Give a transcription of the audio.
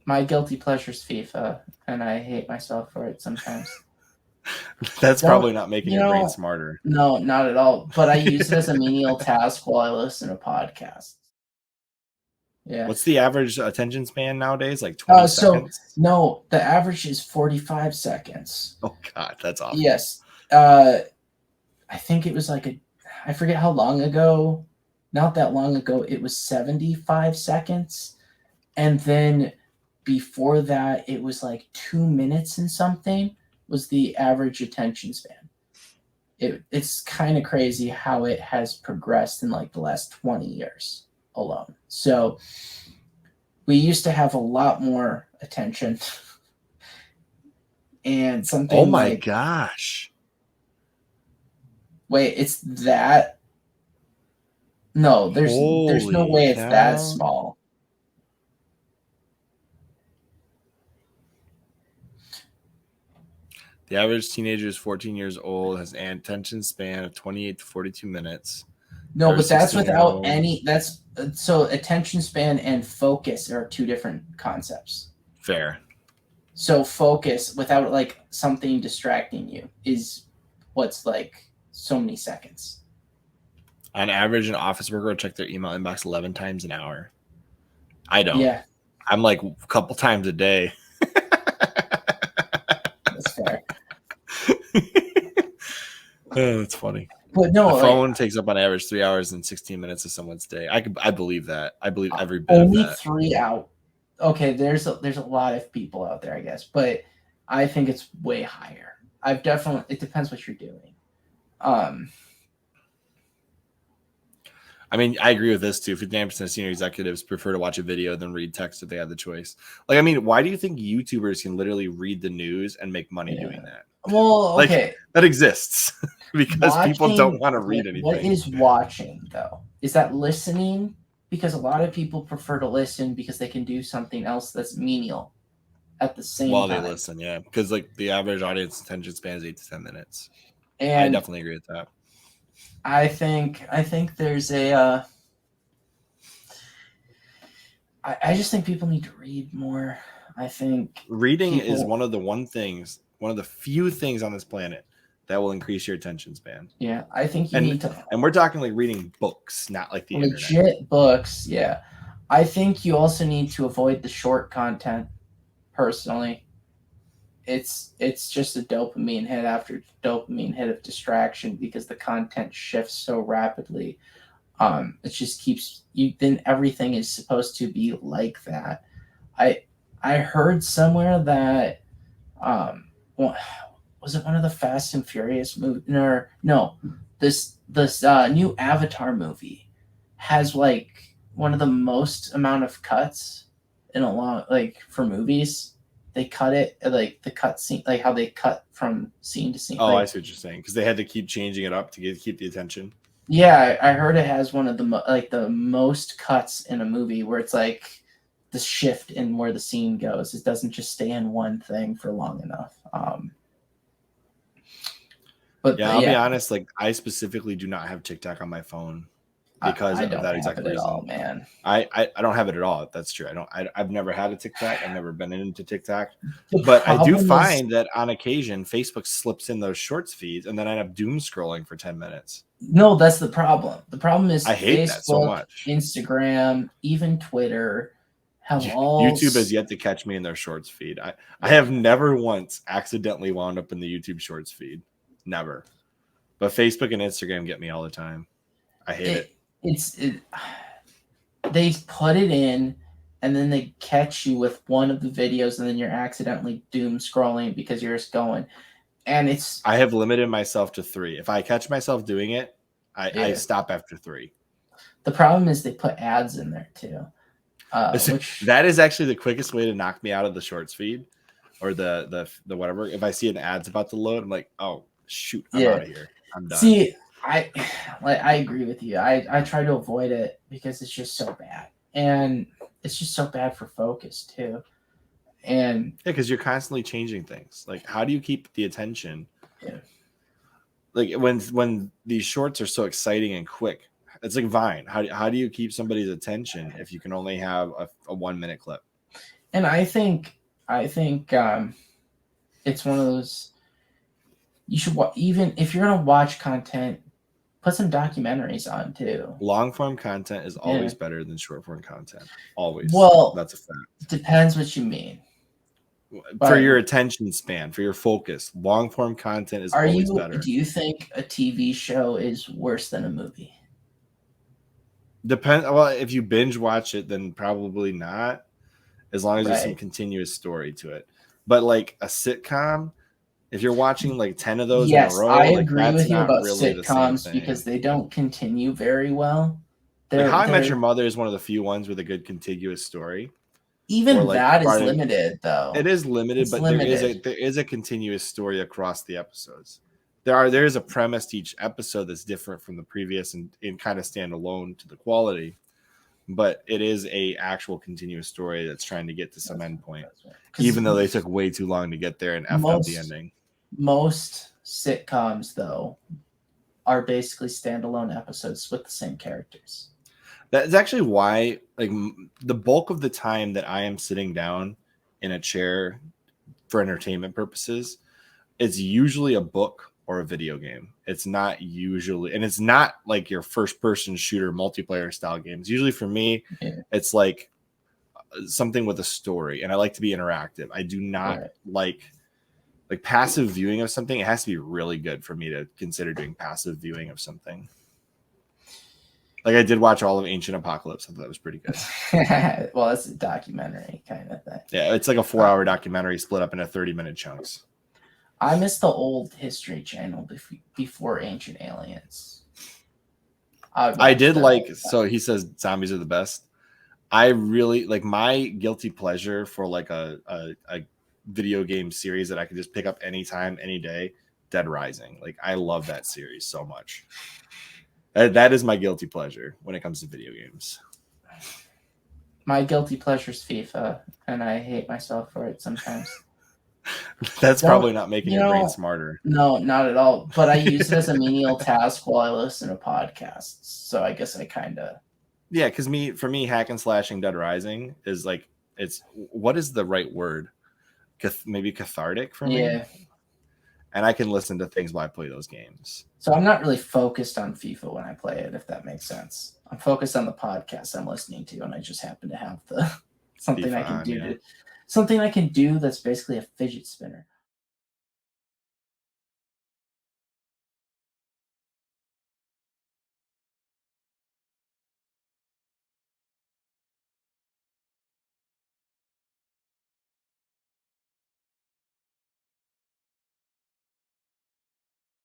My guilty pleasure is FIFA, and I hate myself for it sometimes. That's Don't probably not making you your brain know? smarter. No, not at all. But I use it as a menial task while I listen to podcasts. Yeah. What's the average attention span nowadays? Like 20 So seconds? no, the average is 45 seconds. Oh God, that's awful. Yes. I think it was I forget how long ago. Not that long ago, it was 75 seconds, and then before that, it was like 2 minutes and something was the average attention span. It's kind of crazy how it has progressed in like the last 20 years alone. So we used to have a lot more attention and something Oh my like, gosh. wait, it's that? No, there's no Holy way it's that cow. small. The average teenager is 14 years old, has an attention span of 28 to 42 minutes. No, but that's without Year-old. any. That's so attention span and focus are two different concepts. Fair. So focus without like something distracting you is what's like so many seconds. On average, an office worker will check their email inbox 11 times an hour. I don't. Yeah, I'm like a couple times a day. that's fair. Oh, that's funny. But no, The phone takes up on average 3 hours and 16 minutes of someone's day. I believe that. I believe every bit only of that. 3 hours. Okay, there's a lot of people out there, I guess, but I think it's way higher. I've definitely. It depends what you're doing. I mean, I agree with this too. 59% of senior executives prefer to watch a video than read text if they have the choice. Like, I mean, why do you think YouTubers can literally read the news and make money doing that? Well, okay. Like, that exists because people don't want to read anything. What is watching, though? Is that listening? Because a lot of people prefer to listen because they can do something else that's menial at the same while time. they listen, yeah. Because, like, the average audience attention span is 8 to 10 minutes. And I definitely agree with that. I think there's a I just think people need to read more. I think reading is one of the few things on this planet that will increase your attention span. Yeah, I think you need to. And we're talking like reading books, not like the legit internet. Books. Yeah, I think you also need to avoid the short content. Personally, it's just a dopamine hit after dopamine hit of distraction because the content shifts so rapidly. It just keeps you. Then everything is supposed to be like that. I heard somewhere that was it one of the Fast and Furious movies? No, this new Avatar movie has like one of the most amount of cuts in a long for movies. They cut it like the cut scene, like how they cut from scene to scene. Oh, like, I see what you're saying because they had to keep changing it up to keep the attention. Yeah, I heard it has one of the most cuts in a movie where it's like the shift in where the scene goes. It doesn't just stay in one thing for long enough. But I'll be honest. Like, I specifically do not have TikTok on my phone because of that exact reason. All, man. I don't have it at all. That's true. I've never had a TikTok. I've never been into TikTok. But I do find that on occasion Facebook slips in those shorts feeds, and then I end up doom scrolling for 10 minutes. No, that's the problem. The problem is I hate Facebook, that so much. Instagram, even Twitter have all. YouTube has yet to catch me in their shorts feed. I have never once accidentally wound up in the YouTube shorts feed. Never. But Facebook and Instagram get me all the time. I hate it. They put it in and then they catch you with one of the videos and then you're accidentally doom scrolling because you're just going. And I have limited myself to 3. If I catch myself doing it, I stop after 3. The problem is they put ads in there too. That is actually the quickest way to knock me out of the shorts feed or the whatever. If I see an ad's about to load, I'm like, oh shoot, I'm out of here. I'm done. See, I agree with you. I try to avoid it because it's just so bad. And it's just so bad for focus too. And because you're constantly changing things. Like, how do you keep the attention? Yeah. Like when these shorts are so exciting and quick, it's like Vine. How do you keep somebody's attention if you can only have a 1 minute clip? And I think it's one of those, you should even if you're gonna watch content, put some documentaries on too. Long form content is always better than short form content. Always. Well, that's a fact. Depends what you mean. For your attention span, for your focus, long form content is always better. Do you think a TV show is worse than a movie? Well, if you binge watch it, then probably not, as long as there's some continuous story to it. But like a sitcom, if you're watching like 10 of those in a row, I like, agree with you about really sitcoms because they don't continue very well. Like How I Met Your Mother is one of the few ones with a good contiguous story. Even that is limited, though. It is limited, but there is a continuous story across the episodes. There is a premise to each episode that's different from the previous and kind of stand alone to the quality, but it is a actual continuous story that's trying to get to some endpoint, even though they took way too long to get there and effed up the ending. Most sitcoms, though, are basically standalone episodes with the same characters. That's actually why, like, the bulk of the time that I am sitting down in a chair for entertainment purposes, it's usually a book or a video game. It's not usually, and it's not like your first person shooter multiplayer style games. Usually for me, it's like something with a story, and I like to be interactive. I do not like passive viewing of something. It has to be really good for me to consider doing passive viewing of something. Like I did watch all of Ancient Apocalypse. I thought that was pretty good. Well, that's a documentary kind of thing. Yeah, it's like a 4-hour documentary split up into 30-minute chunks. I miss the old History Channel before Ancient Aliens. I did like, so he says zombies are the best. I really like my guilty pleasure for like a video game series that I could just pick up anytime, any day, Dead Rising. Like I love that series so much. That is my guilty pleasure when it comes to video games. My guilty pleasure is FIFA, and I hate myself for it sometimes. That's probably not making your brain smarter. No, not at all. But I use it as a menial task while I listen to podcasts. So I guess I kind of... Yeah, because for me, hack and slashing Dead Rising is like, it's... What is the right word? Maybe cathartic for me? Yeah. And I can listen to things while I play those games. So I'm not really focused on FIFA when I play it, if that makes sense. I'm focused on the podcast I'm listening to, and I just happen to have something FIFA I can do. Something I can do that's basically a fidget spinner.